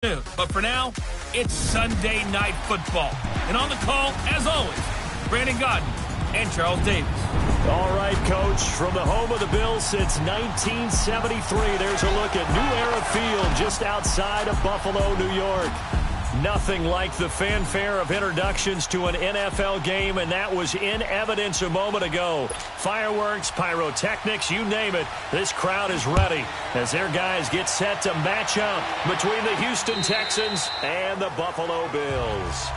But for now, it's Sunday Night Football. And on the call, as always, Brandon Godden and Charles Davis. All right, Coach, from the home of the Bills since 1973, there's a look at New Era Field just outside of Buffalo, New York. Nothing like the fanfare of introductions to an NFL game, and that was in evidence a moment ago. Fireworks, pyrotechnics, you name it, this crowd is ready as their guys get set to match up between the Houston Texans and the Buffalo Bills.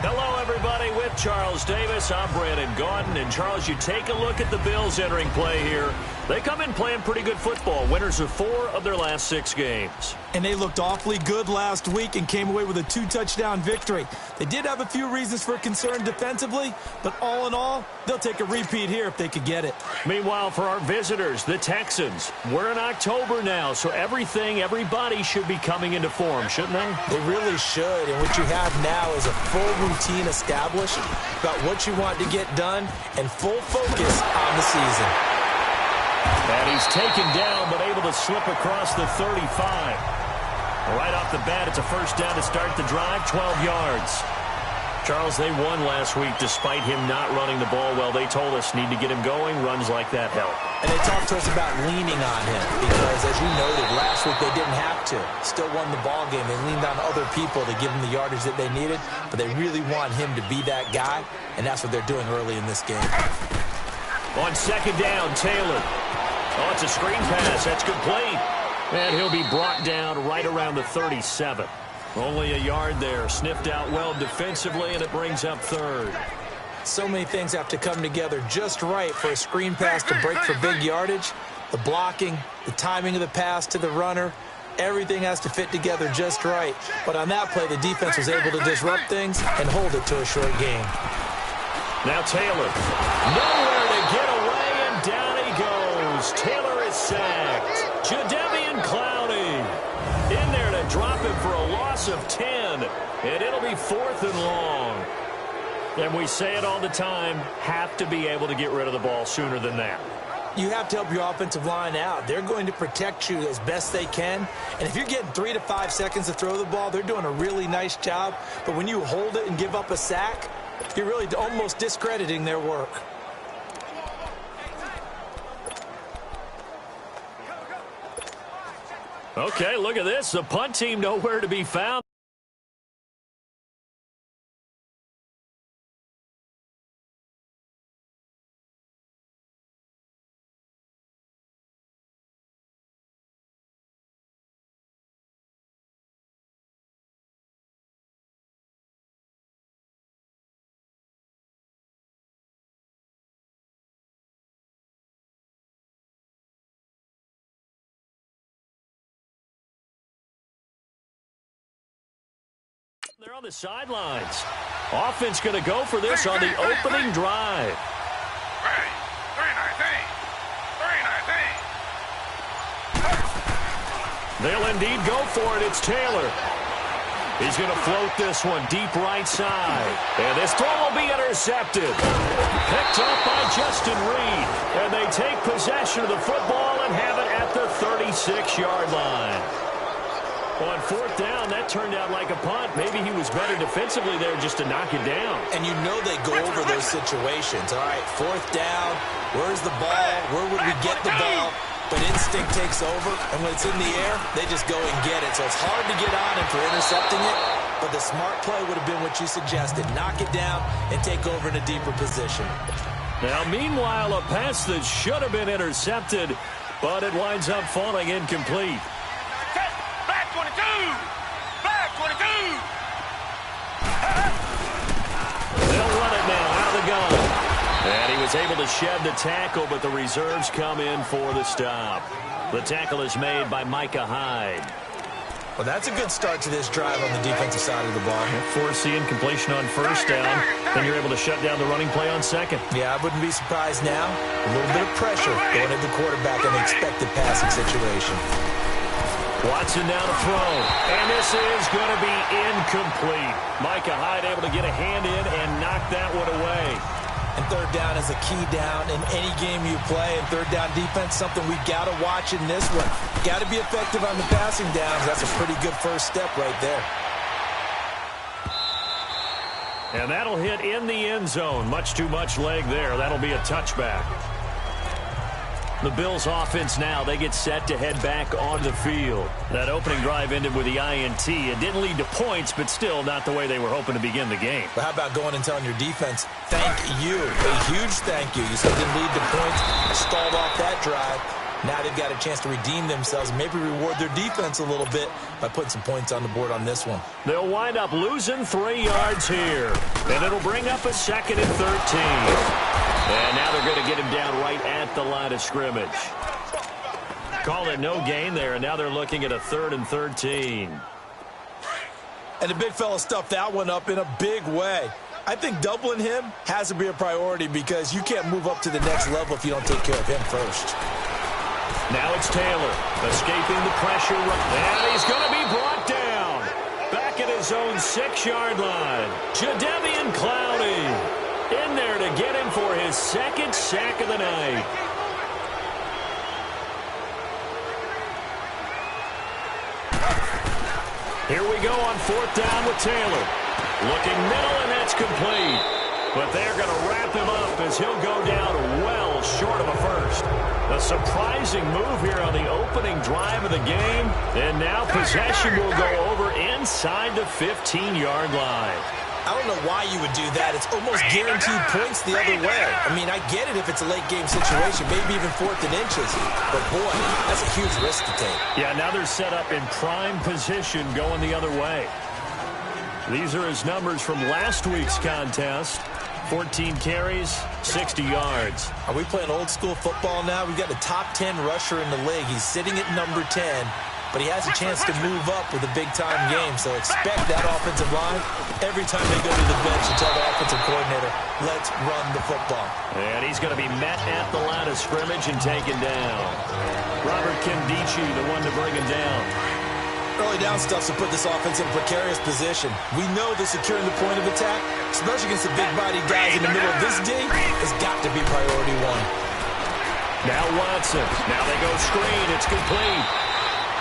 Hello, everybody. With Charles Davis, I'm Brandon Godden. And, Charles, you take a look at the Bills entering play here. They come in playing pretty good football, winners of 4 of their last 6 games. And they looked awfully good last week and came away with a 2-touchdown victory. They did have a few reasons for concern defensively, but all in all, they'll take a repeat here if they could get it. Meanwhile, for our visitors, the Texans, we're in October now, so everybody should be coming into form, shouldn't they? They really should, and what you have now is a full routine established about what you want to get done and full focus on the season. And he's taken down, but able to slip across the 35. Right off the bat, it's a first down to start the drive, 12 yards. Charles, they won last week despite him not running the ball well. They told us need to get him going. Runs like that help. And they talked to us about leaning on him because, as you noted, last week they didn't have to. Still won the ball game. They leaned on other people to give them the yardage that they needed, but they really want him to be that guy, and that's what they're doing early in this game. On second down, Taylor. Oh, it's a screen pass. That's complete. And he'll be brought down right around the 37. Only a yard there. Sniffed out well defensively, and it brings up third. So many things have to come together just right for a screen pass to break for big yardage. The blocking, the timing of the pass to the runner, everything has to fit together just right. But on that play, the defense was able to disrupt things and hold it to a short game. Now Taylor. Nowhere to get away, and down he goes. Taylor is sacked. Jadeveon Clowney in there to drop him for a loss of 10. And it'll be 4th and long. And we say it all the time, have to be able to get rid of the ball sooner than that. You have to help your offensive line out. They're going to protect you as best they can. And if you're getting 3 to 5 seconds to throw the ball, they're doing a really nice job. But when you hold it and give up a sack, you're really almost discrediting their work. Okay, look at this. The punt team nowhere to be found. They're on the sidelines. Offense going to go for this on the opening drive. They'll indeed go for it. It's Taylor. He's going to float this one deep right side. And this throw will be intercepted. Picked up by Justin Reed. And they take possession of the football and have it at the 36-yard line. On 4th down, that turned out like a punt. Maybe he was better defensively there just to knock it down. And you know they go over those situations. All right, 4th down, where's the ball? Where would we get the ball? But instinct takes over, and when it's in the air, they just go and get it. So it's hard to get on him for intercepting it, but the smart play would have been what you suggested. Knock it down and take over in a deeper position. Now, meanwhile, a pass that should have been intercepted, but it winds up falling incomplete. They'll run it now out of the gun. And he was able to shed the tackle, but the reserves come in for the stop. The tackle is made by Micah Hyde. Well, that's a good start to this drive on the defensive side of the ball. Forcing completion on 1st down. Then you're able to shut down the running play on 2nd. Yeah, I wouldn't be surprised now. A little bit of pressure going at the quarterback in the expected passing situation. Watson now to throw. And this is going to be incomplete. Micah Hyde able to get a hand in and knock that one away. And third down is a key down in any game you play. And third down defense, something we got to watch in this one. Got to be effective on the passing downs. That's a pretty good first step right there. And that'll hit in the end zone. Much too much leg there. That'll be a touchback. The Bills offense now, they get set to head back on the field. That opening drive ended with the INT. It didn't lead to points, but still not the way they were hoping to begin the game. But how about going and telling your defense, thank you, a huge thank you. You said it didn't lead to points, stalled off that drive. Now they've got a chance to redeem themselves and maybe reward their defense a little bit by putting some points on the board on this one. They'll wind up losing 3 yards here, and it'll bring up a 2nd and 13. And now they're going to get him down right at the line of scrimmage. Call it no gain there, and now they're looking at a 3rd and 13. And the big fella stuffed that one up in a big way. I think doubling him has to be a priority because you can't move up to the next level if you don't take care of him first. Now it's Taylor escaping the pressure. And he's going to be brought down. Back at his own 6-yard line. Jadeveon Clowney in there to get him for his 2nd sack of the night. Here we go on 4th down with Taylor. Looking middle, and that's complete. But they're going to wrap him up as he'll go down well short of a first. A surprising move here on the opening drive of the game. And now possession will go over inside the 15-yard line. I don't know why you would do that. It's almost guaranteed points the other way. I mean, I get it if it's a late game situation, maybe even 4th and inches. But, boy, that's a huge risk to take. Yeah, now they're set up in prime position going the other way. These are his numbers from last week's contest. 14 carries, 60 yards. Are we playing old school football now? We've got the top 10 rusher in the league. He's sitting at number 10. But he has a chance to move up with a big-time game, so expect that offensive line. Every time they go to the bench and tell the offensive coordinator, let's run the football. And he's going to be met at the line of scrimmage and taken down. Robert Kindici, the one to bring him down. Early down stuffs will put this offense in a precarious position. We know that securing the point of attack, especially against the big-body guys in the middle of this D, has got to be priority one. Now Watson. Now they go screen. It's complete.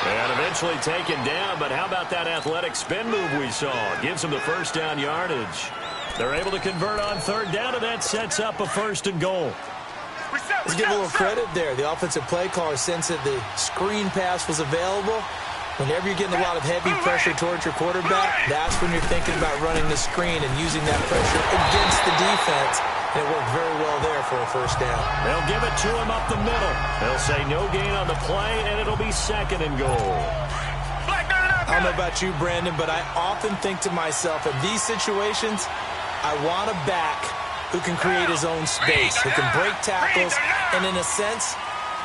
And eventually taken down, but how about that athletic spin move we saw? Gives them the first down yardage. They're able to convert on 3rd down, and that sets up a 1st and goal. Let's give a little credit there. The offensive play caller sensed that the screen pass was available. Whenever you're getting a lot of heavy pressure towards your quarterback, that's when you're thinking about running the screen and using that pressure against the defense. It worked very well there for a 1st down. They'll give it to him up the middle. They'll say no gain on the play, and it'll be 2nd and goal. I don't know about you, Brandon, but I often think to myself, in these situations, I want a back who can create his own space, who can break tackles, and in a sense,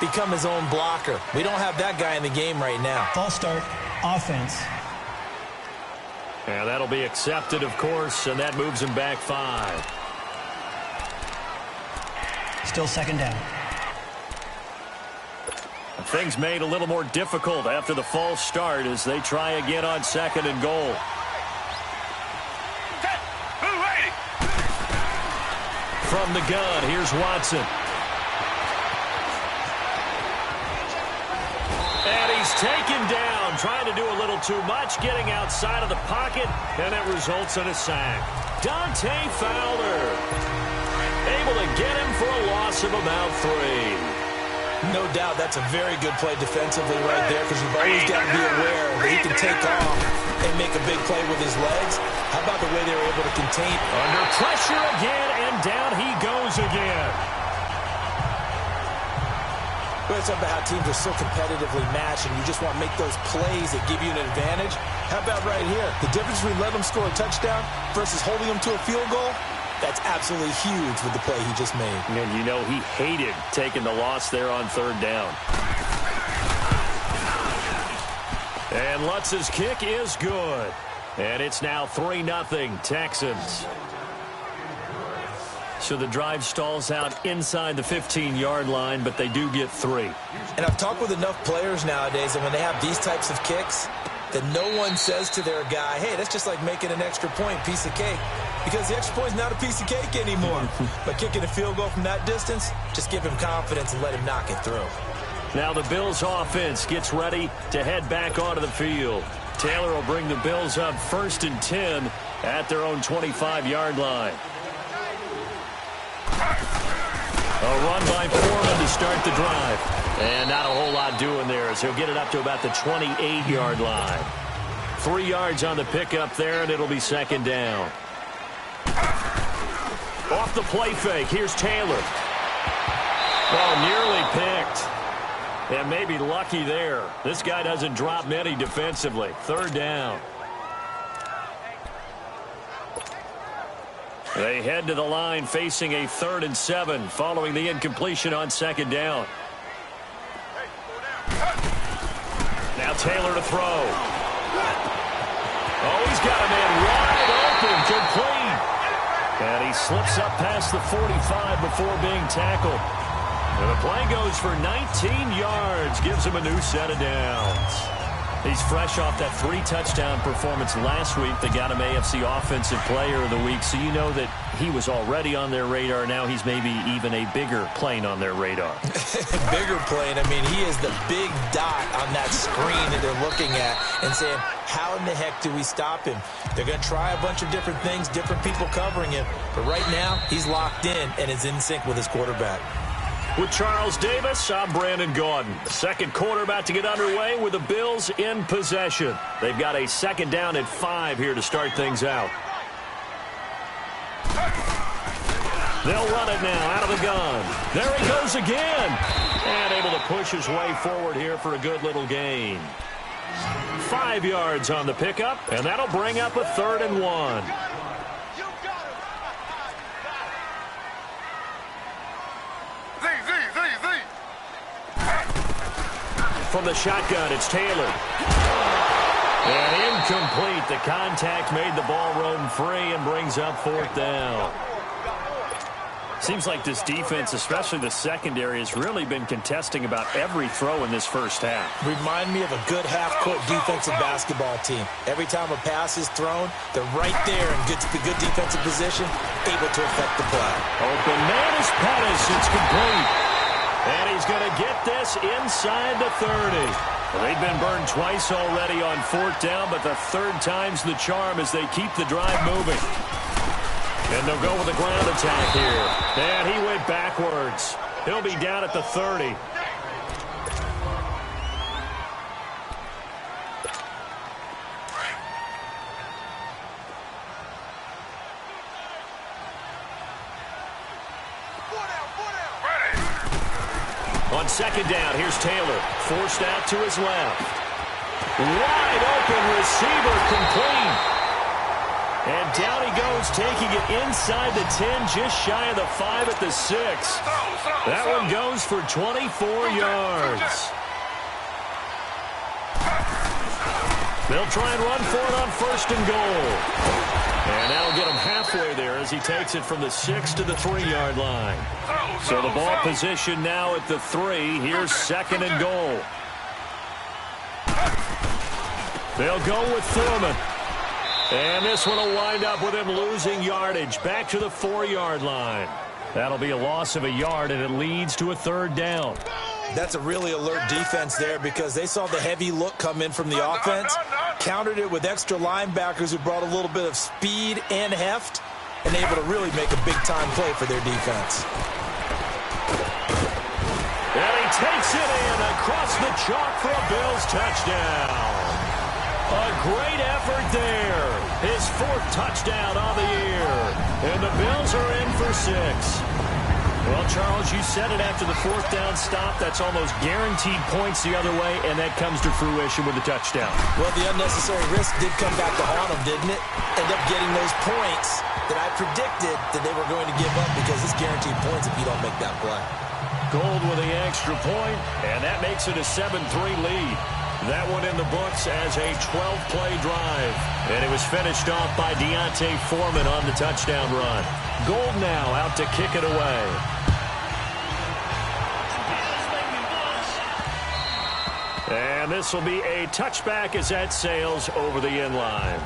become his own blocker. We don't have that guy in the game right now. False start, offense. And that'll be accepted, of course, and that moves him back 5. Still 2nd down. Things made a little more difficult after the false start as they try again on 2nd and goal. From the gun, here's Watson. And he's taken down, trying to do a little too much, getting outside of the pocket, and it results in a sack. Dante Fowler able to get him for a loss of about 3. No doubt that's a very good play defensively right there because you've always got to be aware that he can take off and make a big play with his legs. How about the way they were able to contain? Under pressure again, and down he goes again. Well, it's about how teams are so competitively matched and you just want to make those plays that give you an advantage. How about right here? The difference between letting them score a touchdown versus holding them to a field goal? That's absolutely huge with the play he just made. And you know he hated taking the loss there on 3rd down. And Lutz's kick is good. And it's now 3-0 Texans. So the drive stalls out inside the 15-yard line, but they do get 3. And I've talked with enough players nowadays, and when they have these types of kicks, that no one says to their guy, hey, that's just like making an extra point, piece of cake. because the extra point is not a piece of cake anymore. But kicking a field goal from that distance, just give him confidence and let him knock it through. Now the Bills offense gets ready to head back onto the field. Taylor will bring the Bills up 1st and 10 at their own 25-yard line. A run by Foreman to start the drive. And not a whole lot doing there as he'll get it up to about the 28-yard line. 3 yards on the pickup there, and it'll be 2nd down. Off the play fake, here's Taylor. Oh, nearly picked. And maybe lucky there. This guy doesn't drop many defensively. 3rd down. They head to the line facing a 3rd and 7 following the incompletion on 2nd down. Now Taylor to throw. Oh, he's got a man wide open, complete. And he slips up past the 45 before being tackled. And the play goes for 19 yards, gives him a new set of downs. He's fresh off that 3-touchdown performance last week that got him AFC Offensive Player of the Week, so you know that he was already on their radar. Now he's maybe even a bigger plane on their radar. Bigger plane. I mean, he is the big dot on that screen that they're looking at and saying, how in the heck do we stop him? They're going to try a bunch of different things, different people covering him. But right now, he's locked in and is in sync with his quarterback. With Charles Davis, I'm Brandon Gaudin. The second quarter about to get underway with the Bills in possession. They've got a 2nd down at 5 here to start things out. They'll run it now out of the gun. There he goes again. And able to push his way forward here for a good little gain. 5 yards on the pickup, and that'll bring up a 3rd and 1. From the shotgun, it's Taylor. And incomplete. The contact made the ball roam free and brings up 4th down. Seems like this defense, especially the secondary, has really been contesting about every throw in this first half. Remind me of a good half-court defensive basketball team. Every time a pass is thrown, they're right there in good defensive position, able to affect the play. Open man is Pettis. It's complete. And he's going to get this inside the 30. Well, they've been burned twice already on 4th down, but the 3rd time's the charm as they keep the drive moving. And they'll go with a ground attack here. And he went backwards. He'll be down at the 30. On 2nd down, here's Taylor. Forced out to his left. Wide open receiver, complete. And down he goes, taking it inside the 10, just shy of the 5 at the 6. That one goes for 24 yards. They'll try and run for it on 1st and goal. And that'll get him halfway there as he takes it from the 6 to the 3-yard line. So the ball position now at the 3. Here's 2nd and goal. They'll go with Foreman. And this one will wind up with him losing yardage back to the 4-yard line. That'll be a loss of a yard, and it leads to a 3rd down. That's a really alert defense there because they saw the heavy look come in from the offense, countered it with extra linebackers who brought a little bit of speed and heft, and able to really make a big-time play for their defense. And he takes it in across the chalk for a Bills touchdown. A great effort there. His 4th touchdown on the year. And the Bills are in for 6. Well, Charles, you said it after the 4th down stop. That's almost guaranteed points the other way, and that comes to fruition with a touchdown. Well, the unnecessary risk did come back to haunt them, didn't it? End up getting those points that I predicted that they were going to give up because it's guaranteed points if you don't make that play. Gold with the extra point, and that makes it a 7-3 lead. That one in the books as a 12-play drive. And it was finished off by Deontay Foreman on the touchdown run. Gold now out to kick it away. And this will be a touchback as that sails over the end line.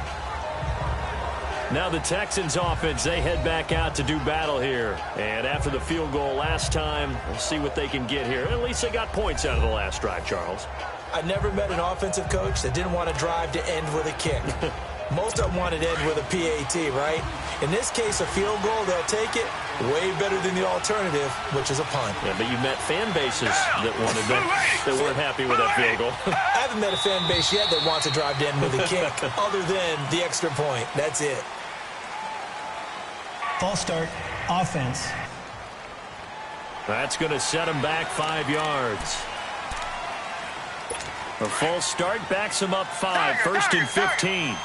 Now the Texans offense, they head back out to do battle here. And after the field goal last time, we'll see what they can get here. At least they got points out of the last drive, Charles. I never met an offensive coach that didn't want to drive to end with a kick. Most of them wanted to end with a PAT, right? In this case, a field goal, they'll take it. Way better than the alternative, which is a punt. Yeah, but you met fan bases that wanted that weren't happy with that field goal. I haven't met a fan base yet that wants to drive to end with a kick other than the extra point. That's it. False start, offense. That's going to set him back 5 yards. A false start backs him up 5, 1st and 15.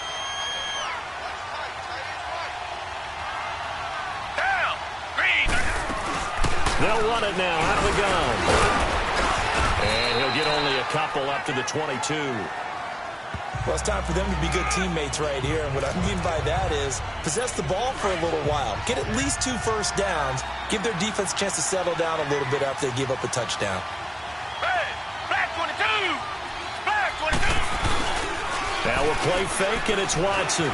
They'll run it now out of the gun. And he'll get only a couple up to the 22. Well, it's time for them to be good teammates right here. And what I mean by that is possess the ball for a little while. Get at least 2 first downs. Give their defense a chance to settle down a little bit after they give up a touchdown. Hey, black 22! Black 22! Now a play fake, and it's Watson.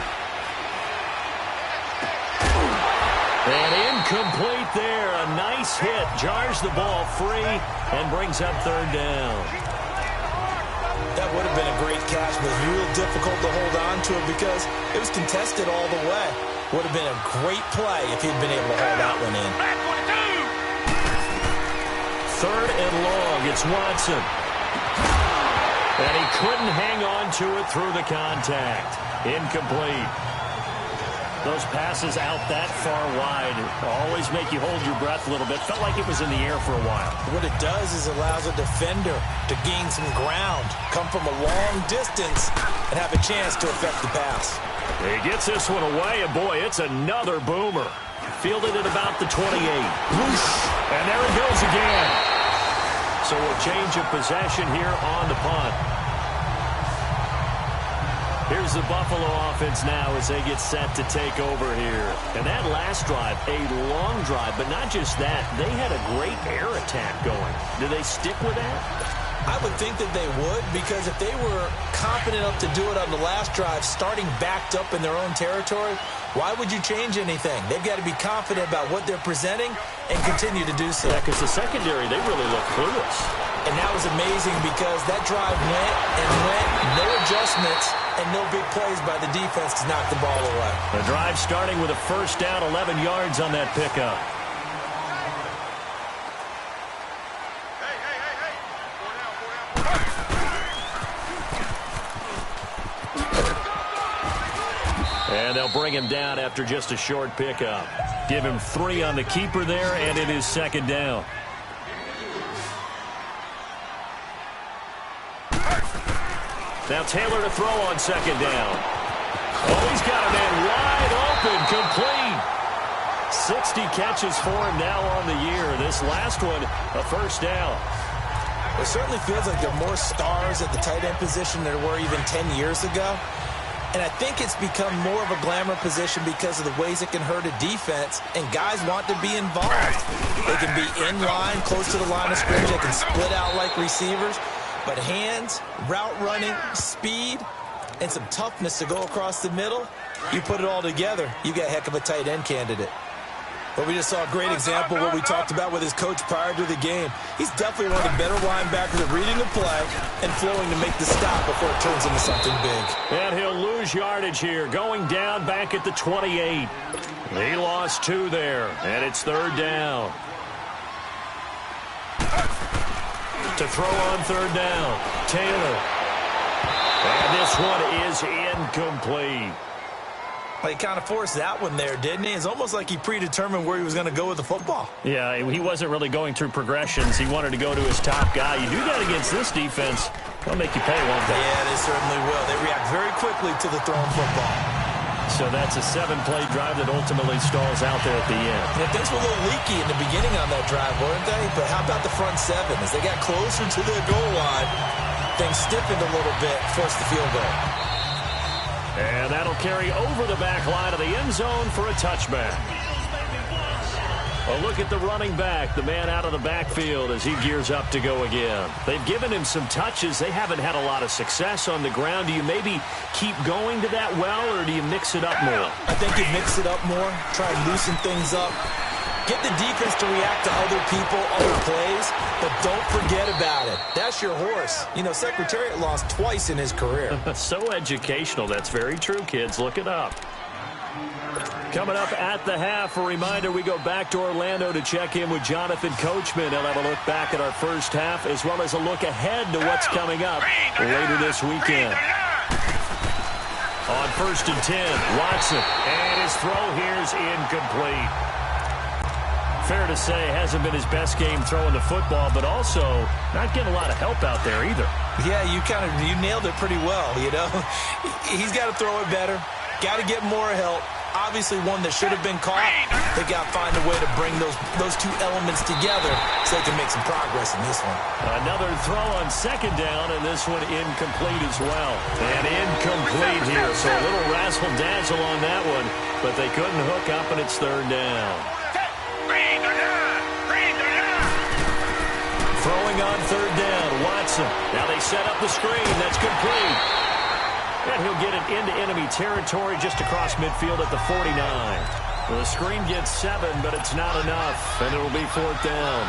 And incomplete there. A nice hit. Jars the ball free and brings up 3rd down. That would have been a great catch, but real difficult to hold on to it because it was contested all the way. Would have been a great play if he'd been able to hold that one in. Black 22! 3rd and long. It's Watson. And he couldn't hang on to it through the contact. Incomplete. Those passes out that far wide always make you hold your breath a little bit. Felt like it was in the air for a while. What it does is allows a defender to gain some ground, come from a long distance, and have a chance to affect the pass. He gets this one away, and boy, it's another boomer. Fielded at about the 28. Whoosh! And there it goes again. So a change of possession here on the punt. Here's the Buffalo offense now as they get set to take over here. And that last drive, a long drive, but not just that. They had a great air attack going. Do they stick with that? I would think that they would, because if they were confident enough to do it on the last drive, starting backed up in their own territory, why would you change anything? They've got to be confident about what they're presenting and continue to do so. Yeah, because the secondary, they really look clueless. And that was amazing because that drive went and went, no adjustments, and no big plays by the defense to knock the ball away. The drive starting with a 1st down, 11 yards on that pickup. And they'll bring him down after just a short pickup. Give him 3 on the keeper there, and it is 2nd down. Now Taylor to throw on 2nd down. Oh, he's got a man wide open, complete. 60 catches for him now on the year. This last one, a 1st down. It certainly feels like there are more stars at the tight end position than there were even 10 years ago. And I think it's become more of a glamour position because of the ways it can hurt a defense, and guys want to be involved. They can be in line, close to the line of scrimmage. They can split out like receivers. But hands, route running, speed, and some toughness to go across the middle, you put it all together, you got a heck of a tight end candidate. But we just saw a great example of what we talked about with his coach prior to the game. He's definitely one of the better linebackers at reading the play and flowing to make the stop before it turns into something big. And he'll lose yardage here, going down back at the 28. He lost 2 there, and it's 3rd down. To throw on 3rd down, Taylor. And this one is incomplete. Well, he kind of forced that one there, didn't he? It's almost like he predetermined where he was going to go with the football. Yeah, he wasn't really going through progressions. He wanted to go to his top guy. You do that against this defense, they'll make you pay, won't they? Yeah, they certainly will. They react very quickly to the thrown football. So that's a 7-play drive that ultimately stalls out there at the end. Yeah, things were a little leaky in the beginning on that drive, weren't they? But how about the front 7? As they got closer to their goal line, things stiffened a little bit, forced the field goal. And that'll carry over the back line of the end zone for a touchback. A look at the running back, the man out of the backfield as he gears up to go again. They've given him some touches. They haven't had a lot of success on the ground. Do you maybe keep going to that well, or do you mix it up more? I think you mix it up more, try and loosen things up. Get the defense to react to other people, other plays, but don't forget about it. That's your horse. You know, Secretariat lost twice in his career. So educational. That's very true, kids. Look it up. Coming up at the half, a reminder, we go back to Orlando to check in with Jonathan Coachman. He'll have a look back at our first half as well as a look ahead to what's coming up later this weekend. On 1st and 10, Watson. And his throw here is incomplete. Fair to say, hasn't been his best game throwing the football, but also not getting a lot of help out there either. Yeah, you nailed it pretty well, you know. He's got to throw it better. Got to get more help. Obviously one that should have been caught. They got to find a way to bring those two elements together so they can make some progress in this one. Another throw on 2nd down, and this one incomplete as well. And incomplete here, so a little razzle-dazzle on that one, but they couldn't hook up, and it's 3rd down. Throwing on 3rd down, Watson. Now they set up the screen. That's complete. And he'll get it into enemy territory just across midfield at the 49. Well, the screen gets 7, but it's not enough, and it'll be 4th down.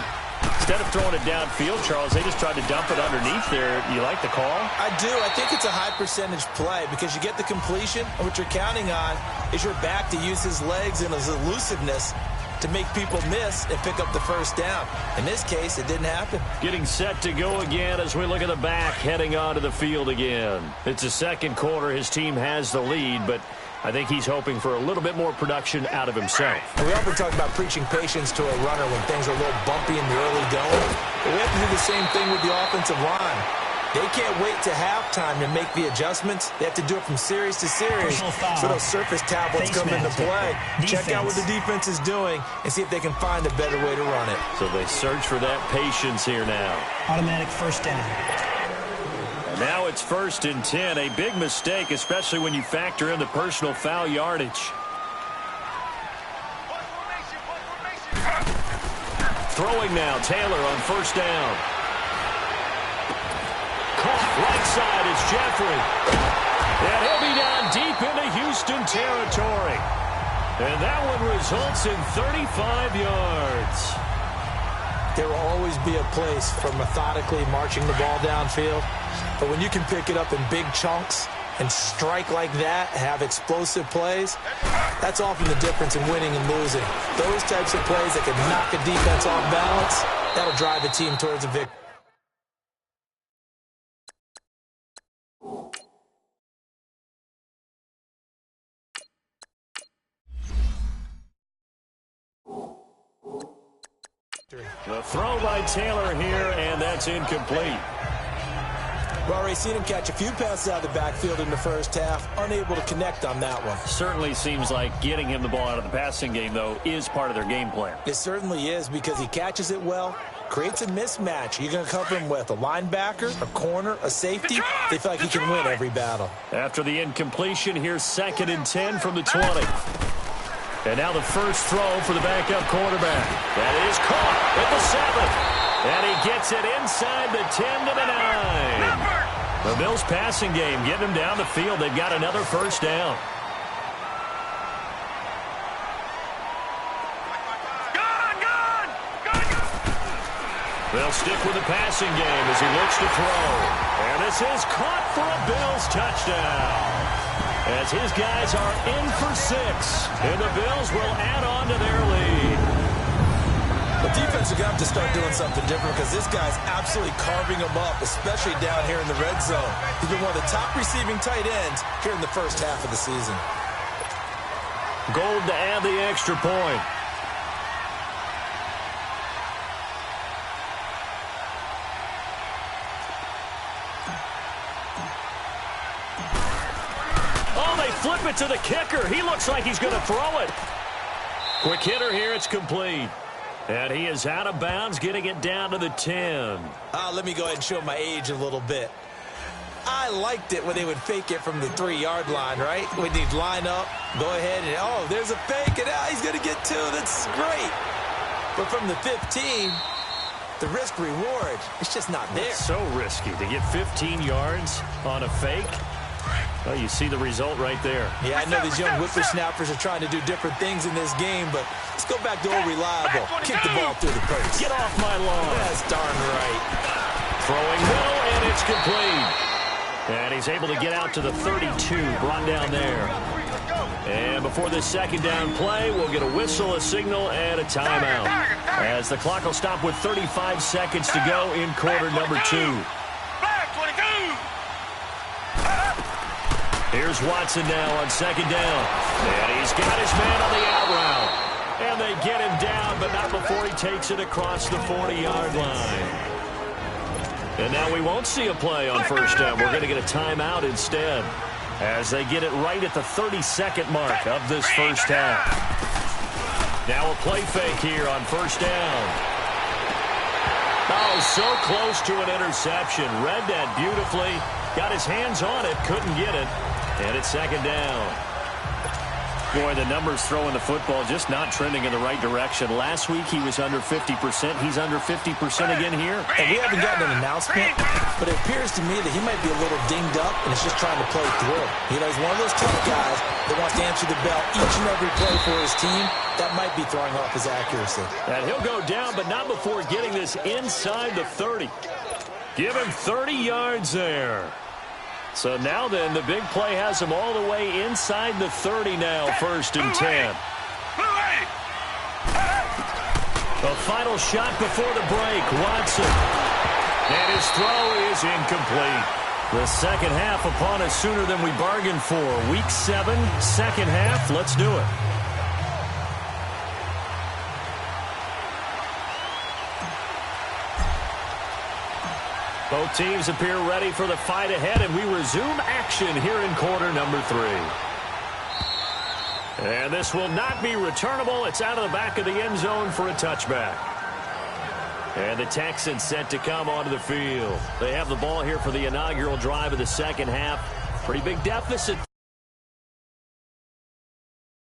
Instead of throwing it downfield, Charles, they just tried to dump it underneath there. You like the call? I do. I think it's a high-percentage play because you get the completion, and what you're counting on is your back to use his legs and his elusiveness to make people miss and pick up the 1st down. In this case, it didn't happen. Getting set to go again as we look at the back, heading onto the field again. It's the 2nd quarter. His team has the lead, but I think he's hoping for a little bit more production out of himself. And we often talk about preaching patience to a runner when things are a little bumpy in the early going. But we have to do the same thing with the offensive line. They can't wait to halftime to make the adjustments. They have to do it from series to series. So those surface tablets come into play. Check out what the defense is doing and see if they can find a better way to run it. So they search for that patience here now. Automatic 1st down. And now it's 1st and 10. A big mistake, especially when you factor in the personal foul yardage. Throwing now, Taylor on 1st down. Right side is Jeffrey. And he'll be down deep into Houston territory. And that one results in 35 yards. There will always be a place for methodically marching the ball downfield. But when you can pick it up in big chunks and strike like that, have explosive plays, that's often the difference in winning and losing. Those types of plays that can knock a defense off balance, that'll drive a team towards a victory. The throw by Taylor here, and that's incomplete. Well, already seen him catch a few passes out of the backfield in the 1st half, unable to connect on that one. Certainly seems like getting him the ball out of the passing game, though, is part of their game plan. It certainly is because he catches it well, creates a mismatch. You're going to cover him with a linebacker, a corner, a safety. They feel like he can win every battle. After the incompletion, here's 2nd and 10 from the 20. And now the first throw for the backup quarterback. That is caught at the 7. And he gets it inside the 10 to the 9. The Bills passing game getting them down the field. They've got another 1st down. They'll stick with the passing game as he looks to throw. And this is caught for a Bills touchdown. As his guys are in for 6, and the Bills will add on to their lead. The defense are going to have to start doing something different because this guy's absolutely carving them up, especially down here in the red zone. He's been one of the top receiving tight ends here in the 1st half of the season. Gold to add the extra point. Flip it to the kicker. He looks like he's going to throw it. Quick hitter here. It's complete. And he is out of bounds, getting it down to the 10. Let me go ahead and show my age a little bit. I liked it when they would fake it from the 3-yard line, right? When they'd line up, go ahead, and, oh, there's a fake, and he's going to get 2. That's great. But from the 15, the risk-reward, it's just not there. It's so risky to get 15 yards on a fake. Well, you see the result right there. Yeah, I know these young whippersnappers are trying to do different things in this game, but let's go back to old reliable. Kick the ball through the post. Get off my lawn. That's darn right. Throwing well, and it's complete. And he's able to get out to the 32, brought down there. And before this second down play, we'll get a whistle, a signal, and a timeout. As the clock will stop with 35 seconds to go in quarter number 2. Here's Watson now on second down. And he's got his man on the out route. And they get him down, but not before he takes it across the 40-yard line. And now we won't see a play on first down. We're going to get a timeout instead, as they get it right at the 32nd mark of this first half. Now a play fake here on first down. Oh, so close to an interception. Read that beautifully. Got his hands on it, couldn't get it. And it's second down. Boy, the numbers throwing the football just not trending in the right direction. Last week he was under 50%. He's under 50% again here. And we haven't gotten an announcement, but it appears to me that he might be a little dinged up and is just trying to play through. You know, he's one of those tough guys that wants to answer the bell each and every play for his team. That might be throwing off his accuracy. And he'll go down, but not before getting this inside the 30. Give him 30 yards there. So now then, the big play has him all the way inside the 30 now, first and 10. The final shot before the break, Watson. And his throw is incomplete. The second half upon us sooner than we bargained for. Week 7, second half, let's do it. Both teams appear ready for the fight ahead, and we resume action here in quarter number 3. And this will not be returnable. It's out of the back of the end zone for a touchback. And the Texans set to come onto the field. They have the ball here for the inaugural drive of the second half. Pretty big deficit.